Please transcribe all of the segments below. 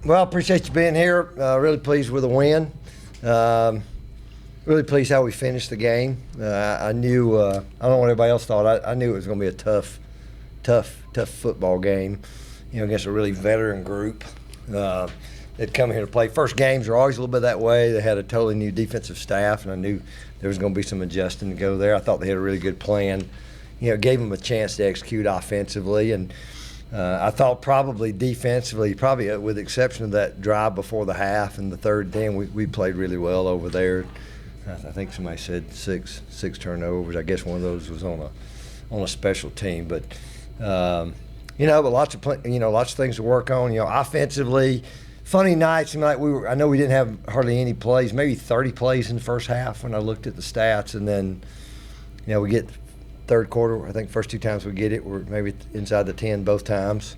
Well, appreciate you being here. Really pleased with the win. Really pleased how we finished the game. I knew, I don't know what everybody else thought. I knew it was going to be a tough football game, against a really veteran group. They'd come here to play. First games are always a little bit that way. They had a totally new defensive staff, and I knew there was going to be some adjusting to go there. I thought they had a really good plan. Gave them a chance to execute offensively, and I thought probably defensively, with the exception of that drive before the half and the third down, we played really well over there. I think somebody said six turnovers. I guess one of those was on a special team, but but lots of things to work on. Offensively, funny nights. I know we didn't have hardly any plays, maybe 30 plays in the first half when I looked at the stats, and then we get third quarter. I think first two times we get it, we're maybe inside the 10 both times.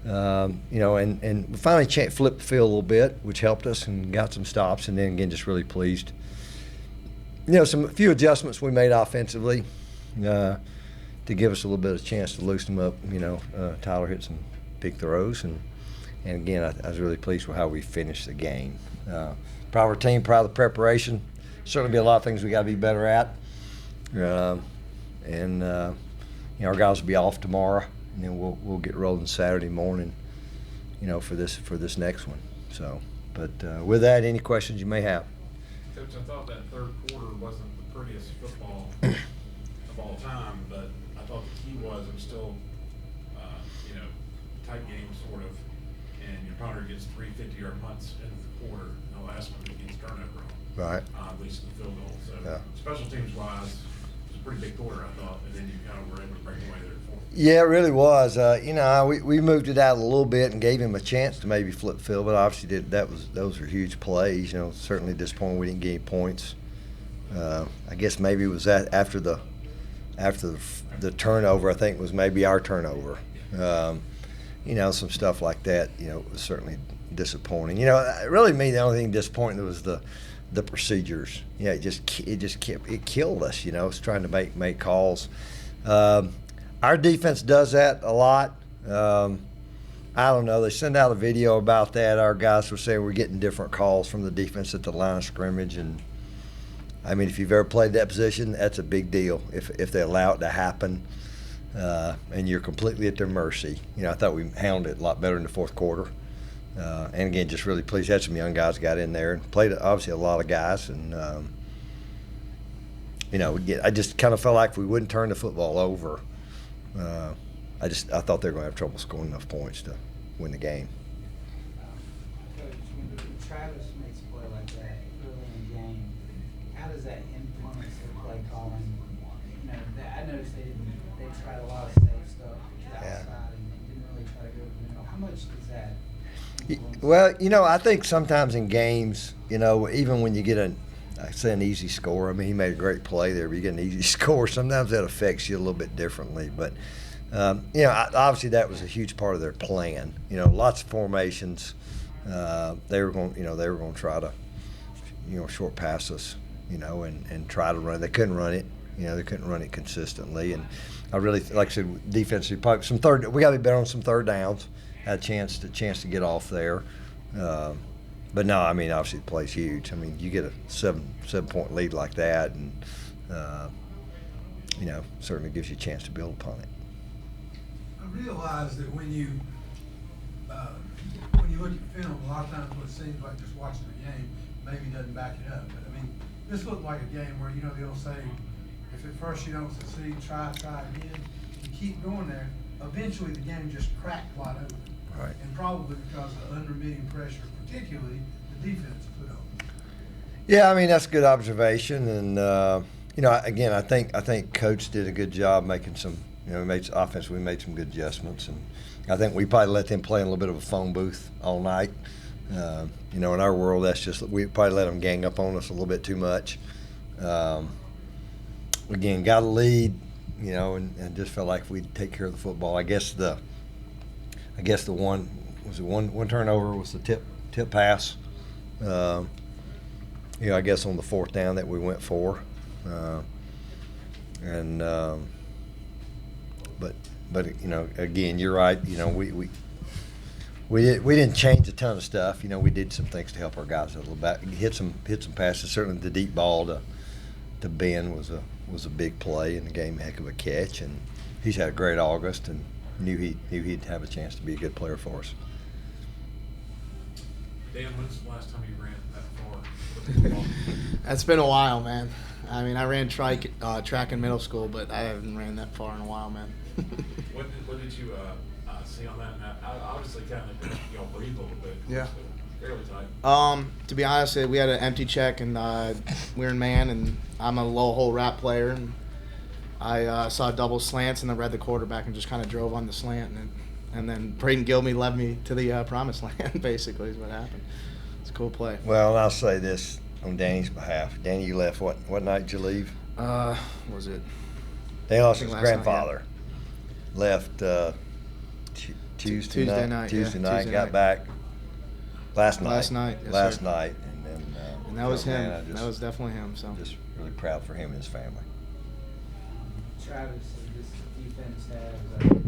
And we finally flipped the field a little bit, which helped us and got some stops, and then again just really pleased. A few adjustments we made offensively to give us a little bit of chance to loosen them up. Tyler hit some big throws, and again I was really pleased with how we finished the game. Proud of our team, proud of the preparation. Certainly be a lot of things we got to be better at. Our guys will be off tomorrow, and then we'll get rolling Saturday morning, for this next one. So, but with that, any questions you may have? Coach, I thought that third quarter wasn't the prettiest football of all time, but I thought the key was it was still, tight game sort of, and your punter gets 3 50-yard punts in the quarter, and the last one he gets turnover on. Right. At least in the field goal. So yeah. Special teams wise, it was a pretty big quarter, I thought, and then you kind of were able to break away there. Yeah, it really was. We moved it out a little bit and gave him a chance to maybe flip the field, but obviously those were huge plays. Certainly disappointed we didn't get any points. I guess maybe it was that after the turnover. I think it was maybe our turnover. Some stuff like that. Was certainly disappointing. Really me the only thing disappointing was the procedures. It killed us. It's trying to make calls. Our defense does that a lot. I don't know. They sent out a video about that. Our guys were saying we're getting different calls from the defense at the line of scrimmage. And, if you've ever played that position, that's a big deal if they allow it to happen and you're completely at their mercy. I thought we handled it a lot better in the fourth quarter. And, again, just really pleased. Had some young guys got in there and played, obviously, a lot of guys. And, I just kind of felt like if we wouldn't turn the football over, I thought they were going to have trouble scoring enough points to win the game. Coach, when Travis makes a play like that early in the game, how does that influence the play calling? I noticed they tried a lot of safe stuff to the outside and didn't really try to go to the middle. How much does that influence? Well, I think sometimes in games, even when you get an easy score. He made a great play there, but you get an easy score. Sometimes that affects you a little bit differently. But, obviously that was a huge part of their plan. Lots of formations. They were going to try to, short pass us, and try to run. They couldn't run it. They couldn't run it consistently. And I really, like I said, defensively, probably we got to be better on some third downs. Had a chance to get off there. But no, obviously the play's huge. You get a 7-point lead like that, and certainly gives you a chance to build upon it. I realize that when you look at film, a lot of times what it seems like just watching the game maybe doesn't back it up. But this looked like a game where they'll say, if at first you don't succeed, try again. You keep going there. Eventually, the game just cracked wide open. Right. And probably because of unremitting pressure, particularly the defense put on. Yeah, that's a good observation, and again, I think Coach did a good job making some. We made offense. We made some good adjustments, and I think we probably let them play in a little bit of a phone booth all night. In our world, that's just we probably let them gang up on us a little bit too much. Again, got a lead, and just felt like we'd take care of the football. I guess the one turnover was the tip pass. I guess on the fourth down that we went for, but again, you're right. we didn't change a ton of stuff. You know, we did some things to help our guys a little bit. Hit some passes. Certainly, the deep ball to Ben was a big play in the game, heck of a catch, and he's had a great August and knew he'd have a chance to be a good player for us. Dan, when's the last time you ran that far with the football? It's been a while, man. I mean, I ran track in middle school, but I haven't ran that far in a while, man. What did you see on that? Obviously, kind of y'all breathe a little bit. Yeah. So fairly tight. To be honest, we had an empty check, and we were in man, and I'm a low hole wrap player, and I saw double slants and then read the quarterback and just kind of drove on the slant, and then Braden Gilmy led me to the promised land. Basically, is what happened. It's a cool play. Well, I'll say this on Danny's behalf. Danny, you left what night did you leave? Was it? Danny lost his last night, grandfather. Left Tuesday night. Tuesday Got night. back last night. Last night, yes, Last sir. night, and then. And that was him. man, That was definitely him. So. just really proud for him and his family. Travis, this defense has 23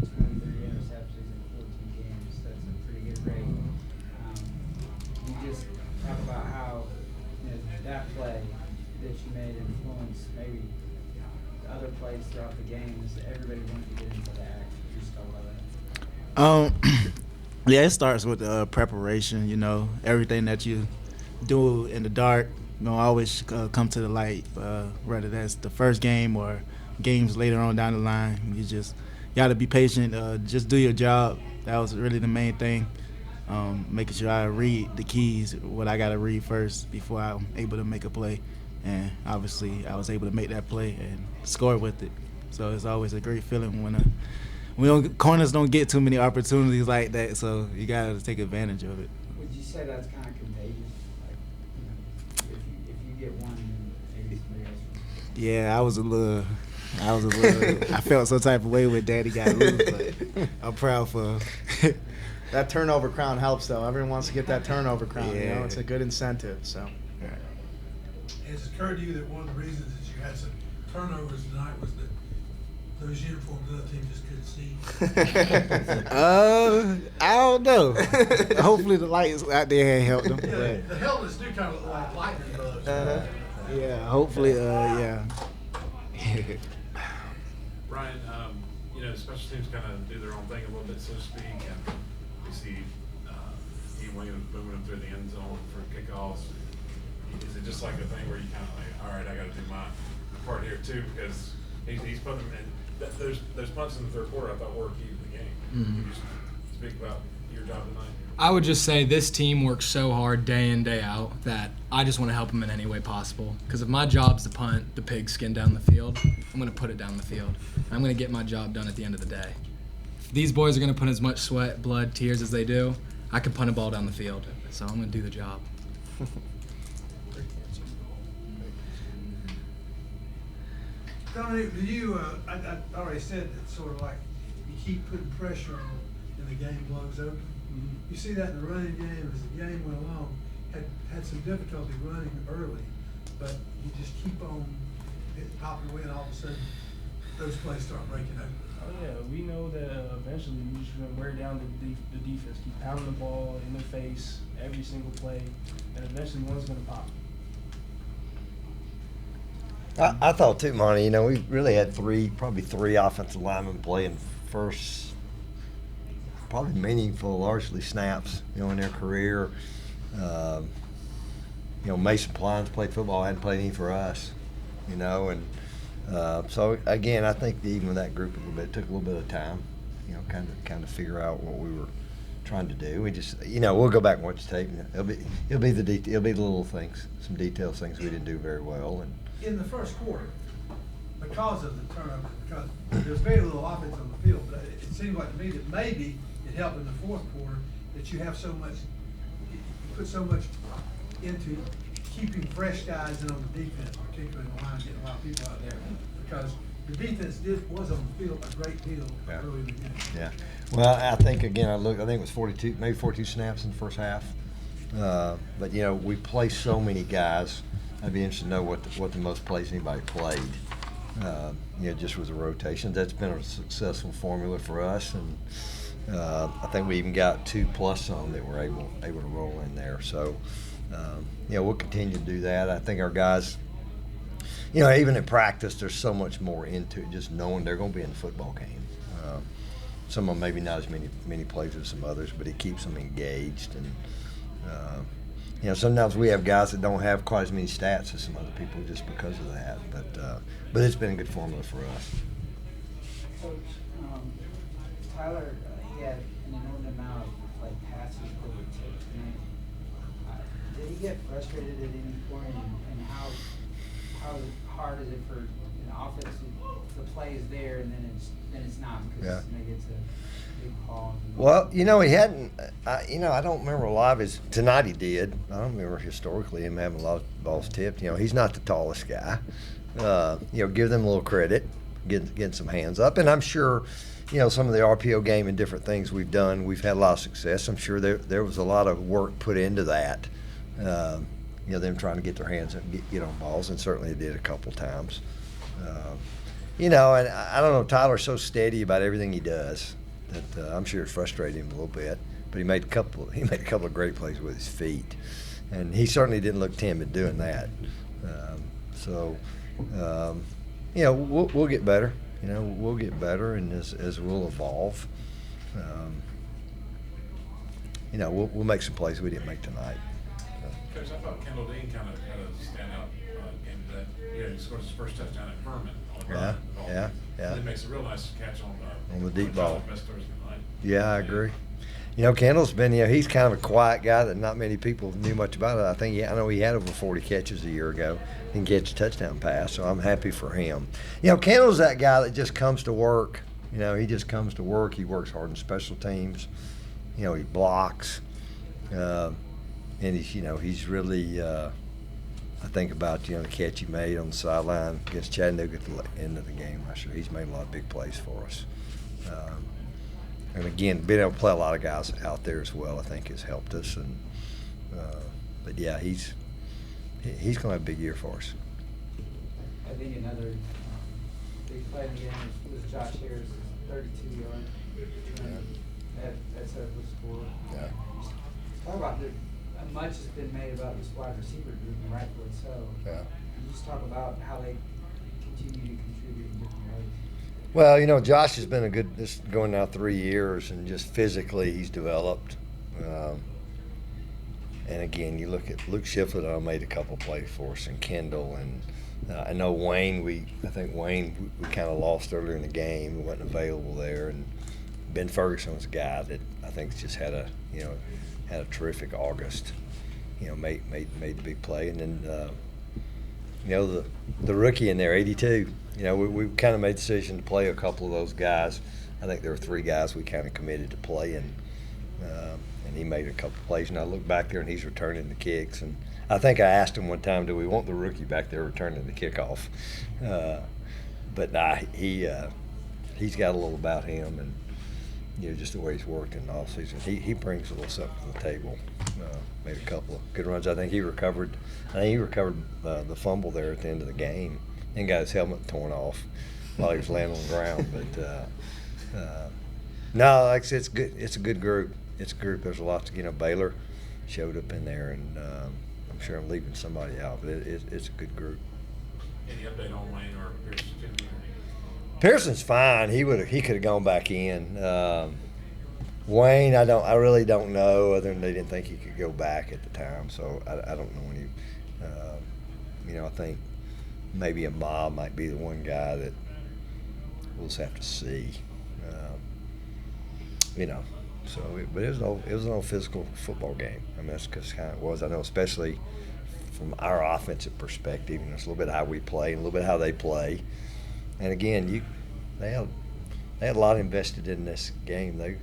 interceptions in 14 games. That's a pretty good rate. You just talk about how that play that you made influenced maybe other plays throughout the game. Everybody wanted to get into that. You just talk about that. Yeah, it starts with preparation. You know, everything that you do in the dark, always come to the light. Whether that's the first game or games later on down the line, you just got to be patient. Just do your job. That was really the main thing. Making sure I read the keys, what I got to read first before I'm able to make a play. And obviously, I was able to make that play and score with it. So it's always a great feeling when corners don't get too many opportunities like that. So you got to take advantage of it. Would you say that's kind of contagious? Like, if you get one, then maybe somebody else will. Yeah, I was a little. I felt some type of way when Daddy got loose, but I'm proud for him. That turnover crown helps, though. Everyone wants to get that turnover crown. You know, Yeah. it's a good incentive. So. Has it occurred to you that one of the reasons that you had some turnovers tonight was that those uniforms the other team just couldn't see? I don't know. Hopefully the lights out there ain't helped them. Yeah, the helmets do kind of look like lightning bugs. Yeah, hopefully, yeah. Ryan, the special teams kind of do their own thing a little bit, so to speak, and we see Ian Williams moving them through the end zone for kickoffs. Is it just like a thing where you kind of like, all right, I got to do my part here too, because he's putting them in. Those punts in the third quarter I thought were key to the game. Can you just speak about your job tonight? I would just say this team works so hard day in, day out that I just want to help them in any way possible. Because if my job's to punt the pigskin down the field, I'm going to put it down the field. I'm going to get my job done at the end of the day. If these boys are going to put as much sweat, blood, tears as they do, I can punt a ball down the field. So I'm going to do the job. Dominic, do you, I already said that sort of like you keep putting pressure on and the game blows open. You see that in the running game as the game went along, had some difficulty running early, but you just keep on popping away and all of a sudden those plays start breaking open. Oh yeah, we know that eventually we're just gonna wear down the defense, keep pounding the ball in their face every single play, and eventually one's gonna pop. I thought too, Monty, we really had probably three offensive linemen playing first, probably meaningful, largely snaps, in their career. Mason Plines played football, hadn't played any for us, and so again, I think even with that group a little bit, it took a little bit of time, kind of figure out what we were trying to do. We just, we'll go back and watch the tape. And it'll be the little things, some detailed things we didn't do very well. And In the first quarter, because of the turnover, because there's very little offense on the field, but it seemed like to me that maybe it helped in the fourth quarter that you have so much, you put so much into keeping fresh guys in on the defense, particularly in the line, getting a lot of people out there, because the defense was on the field a great deal early in the game. yeah, well, I think again, I think it was 42, maybe 42 snaps in the first half. But we play so many guys. I'd be interested to know what the most plays anybody played. Just was a rotation. That's been a successful formula for us, and I think we even got 2+ some that were able to roll in there. So, we'll continue to do that. I think our guys, even in practice, there's so much more into it, just knowing they're going to be in the football game. Some of them maybe not as many plays as some others, but it keeps them engaged. And sometimes we have guys that don't have quite as many stats as some other people just because of that. But it's been a good formula for us. Coach, Tyler, he had an inordinate amount of passes overtook tonight. Did he get frustrated at any point, and how hard is it for an offense the play is there and then it's not because maybe it's a big call? Well, he hadn't. I don't remember a lot of his. Tonight he did. I don't remember historically him having a lot of balls tipped. He's not the tallest guy. Give them a little credit, getting some hands up, and I'm sure. Some of the RPO game and different things we've done, we've had a lot of success. I'm sure there was a lot of work put into that. Them trying to get their hands up, get on balls, and certainly they did a couple times. And I don't know, Tyler's so steady about everything he does that I'm sure it frustrated him a little bit. But he made a couple of great plays with his feet, and he certainly didn't look timid doing that. We'll get better. We'll get better, and as we'll evolve, we'll make some plays we didn't make tonight. Coach, I thought Kendall Dean kind of had a standout game today. He scored his first touchdown at Furman on the ground. Yeah. And he makes a real nice catch on the deep ball. Best Thursday night. Yeah, I agree. Kendall's been, he's kind of a quiet guy that not many people knew much about it. I know he had over 40 catches a year ago. Didn't catch a touchdown pass, so I'm happy for him. Kendall's that guy that just comes to work. He just comes to work. He works hard in special teams. He blocks. And he's really, I think about, the catch he made on the sideline against Chattanooga at the end of the game last year. He's made a lot of big plays for us. And again, being able to play a lot of guys out there as well, I think has helped us. And but yeah, he's going to have a big year for us. I think another big play in the game was Josh Harris' 32-yard. That set up the score. Yeah. Talk about much has been made about this wide receiver group, and rightfully so. Yeah. And just talk about how they continue to contribute in different ways. Well, Josh has been this going now 3 years, and just physically he's developed. And again, you look at Luke Shiflett made a couple plays for us, and Kendall, and I know Wayne. I think Wayne we kind of lost earlier in the game. He wasn't available there, and Ben Ferguson was a guy that I think just had a terrific August. Made the big play, and then the rookie in there, 82. We kind of made the decision to play a couple of those guys. I think there were 3 guys we kind of committed to play, and he made a couple of plays. And I look back there, and he's returning the kicks. And I think I asked him one time, do we want the rookie back there returning the kickoff? But nah, he's got a little about him, and just the way he's worked in the offseason. He brings a little something to the table. Made a couple of good runs. I think he recovered the fumble there at the end of the game and got his helmet torn off while he was laying on the ground. But no, like I said, it's good. It's a good group. It's a group. There's a lot to Baylor showed up in there, and I'm sure I'm leaving somebody out, but it's a good group. Any update on Wayne or Pearson? Pearson's fine. He could have gone back in. Wayne, I really don't know, other than they didn't think he could go back at the time, so I don't know any. I think maybe Ahmad might be the one guy that we'll just have to see. But it was an old physical football game. I mean, that's just kind of it was. I know, especially from our offensive perspective, it's a little bit how we play and a little bit how they play. And again, they had a lot invested in this game. They,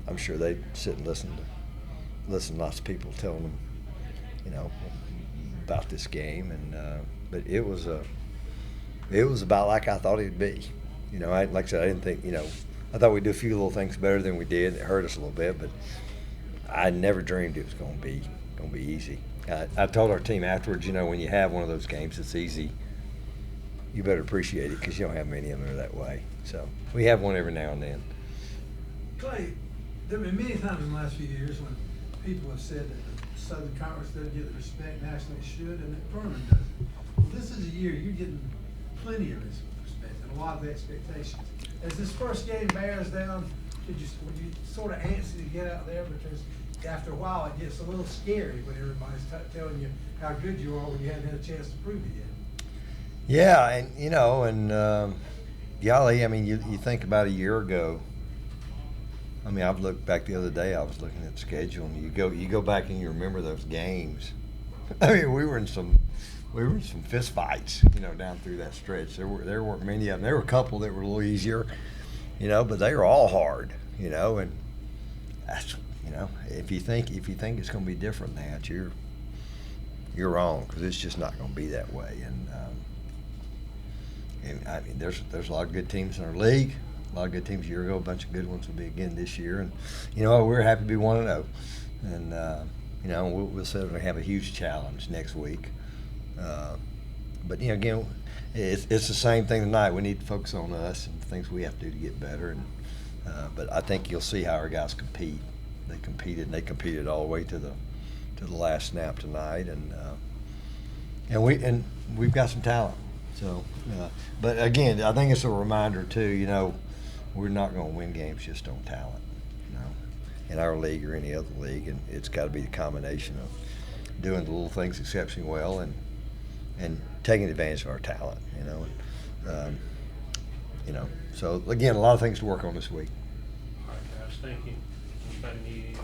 I'm sure they sit and listen to lots of people telling them, about this game. And but it was about like I thought it'd be. Like I said, I didn't think. I thought we'd do a few little things better than we did. It hurt us a little bit, but I never dreamed it was going to be easy. I told our team afterwards, when you have one of those games, it's easy. you better appreciate it because you don't have many of them that are that way. So we have one every now and then. Clay, there have been many times in the last few years when people have said that the Southern Conference doesn't get the respect nationally it should and that Furman doesn't. Well, this is a year you're getting plenty of respect and a lot of expectations. As this first game bears down, would you sort of antsy to get out there because after a while it gets a little scary when everybody's telling you how good you are when you haven't had a chance to prove it yet? Yeah, and golly, I mean, you think about a year ago. I mean, I've looked back the other day. I was looking at the schedule, and you go back and you remember those games. I mean, we were in some fist fights, down through that stretch. There weren't many of them. There were a couple that were a little easier, but they were all hard, and that's if you think it's going to be different than that, you're wrong because it's just not going to be that way. And I mean, there's a lot of good teams in our league. A lot of good teams a year ago. A bunch of good ones will be again this year. And we're happy to be 1-0. And we'll certainly have a huge challenge next week. But again, it's the same thing tonight. We need to focus on us and things we have to do to get better. And but I think you'll see how our guys compete. They competed all the way to the last snap tonight. And we've got some talent. So, but again, I think it's a reminder too. We're not going to win games just on talent, in our league or any other league, and it's got to be the combination of doing the little things exceptionally well and taking advantage of our talent, So again, a lot of things to work on this week. All right, guys, thank you. Anybody need any